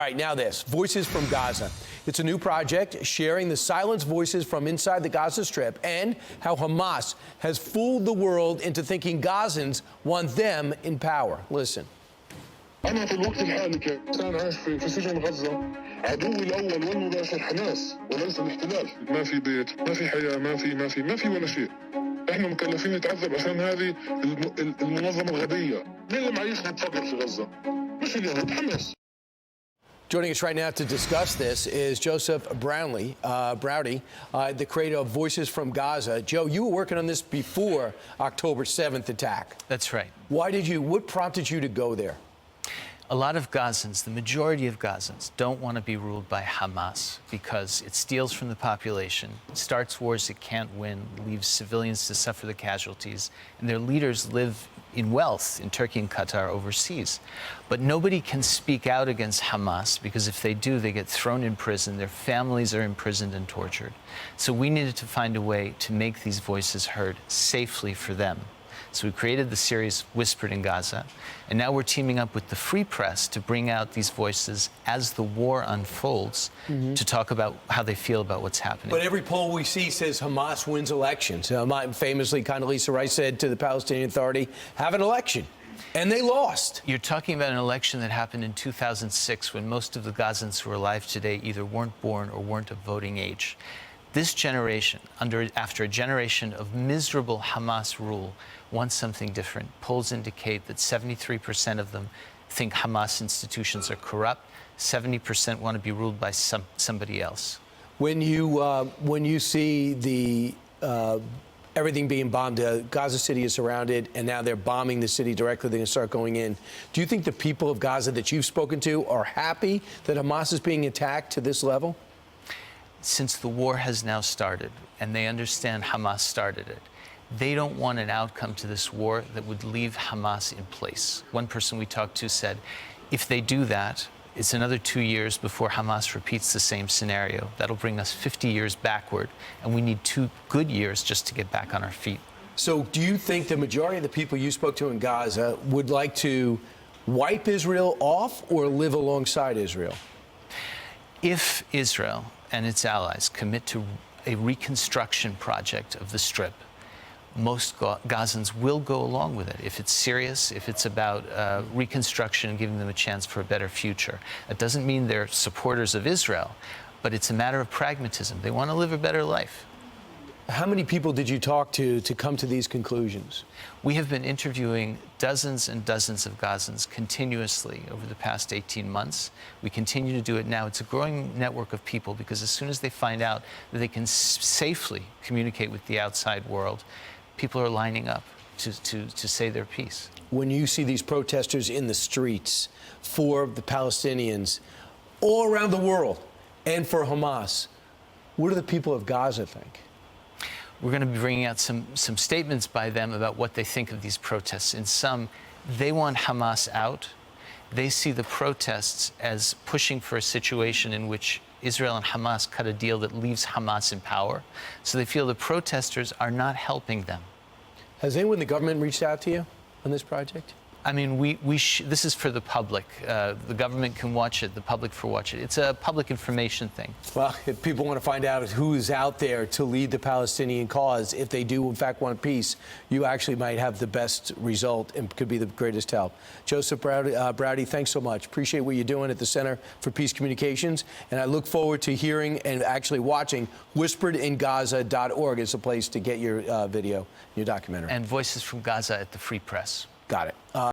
All right, now this, Voices from Gaza. It's a new project sharing the silenced voices from inside the Gaza Strip and how Hamas has fooled the world into thinking Gazans want them in power. Listen. أنا في الوقت الحالي كإنسان عايش في سجن غزة عدوي الأول والمباشر حماس وليس الاحتلال. ما في بيت، ما في حياة، ما في ولا شيء. إحنا مكلفين نتعذب عشان هذه المنظمة الغبية. مين اللي معيشنا بفقر في غزة؟ مش اليهود، حماس. Joining us right now to discuss this is Joseph Braude, the creator of Voices from Gaza. Joe, you were working on this before October 7th attack. That's right. What prompted you to go there? A lot of Gazans, the majority of Gazans, don't want to be ruled by Hamas because it steals from the population, starts wars it can't win, leaves civilians to suffer the casualties, and their leaders live in wealth in Turkey and Qatar overseas. But nobody can speak out against Hamas because if they do, they get thrown in prison, their families are imprisoned and tortured. So we needed to find a way to make these voices heard safely for them. So we created the series Whispered in Gaza, and now we're teaming up with the Free Press to bring out these voices as the war unfolds to talk about how they feel about what's happening. But every poll we see says Hamas wins elections. Famously, Condoleezza Rice said to the Palestinian Authority, have an election. And they lost. You're talking about an election that happened in 2006 when most of the Gazans who are alive today either weren't born or weren't of voting age. This generation, after a generation of miserable Hamas rule, wants something different. Polls indicate that 73% of them think Hamas institutions are corrupt. 70% want to be ruled by somebody else. When you see the everything being bombed, Gaza City is surrounded, and now they're bombing the city directly. They're going to start going in. Do you think the people of Gaza that you've spoken to are happy that Hamas is being attacked to this level? Since the war has now started, and they understand Hamas started it, they don't want an outcome to this war that would leave Hamas in place. One person we talked to said, if they do that, it's another 2 years before Hamas repeats the same scenario. That'll bring us 50 years backward, and we need 2 good years just to get back on our feet. So do you think the majority of the people you spoke to in Gaza would like to wipe Israel off or live alongside Israel? If Israel and its allies commit to a reconstruction project of the Strip, most Gazans will go along with it. If it's serious, if it's about reconstruction and giving them a chance for a better future. That doesn't mean they're supporters of Israel, but it's a matter of pragmatism. They want to live a better life. How many people did you talk to come to these conclusions? We have been interviewing dozens and dozens of Gazans continuously over the past 18 months. We continue to do it now. It's a growing network of people because as soon as they find out that they can safely communicate with the outside world, people are lining up to say their piece. When you see these protesters in the streets for the Palestinians all around the world and for Hamas, what do the people of Gaza think? We're going to be bringing out some statements by them about what they think of these protests. In some, they want Hamas out. They see the protests as pushing for a situation in which Israel and Hamas cut a deal that leaves Hamas in power. So they feel the protesters are not helping them. Has anyone in the government reached out to you on this project? I mean, this is for the public. The government can watch it, the public can watch it. It's a public information thing. Well, if people want to find out who's out there to lead the Palestinian cause, if they do, in fact, want peace, you actually might have the best result and could be the greatest help. Joseph Braude, thanks so much. Appreciate what you're doing at the Center for Peace Communications, and I look forward to hearing and actually watching whisperedingaza.org as a place to get your video, your documentary. And Voices from Gaza at the Free Press. Got it.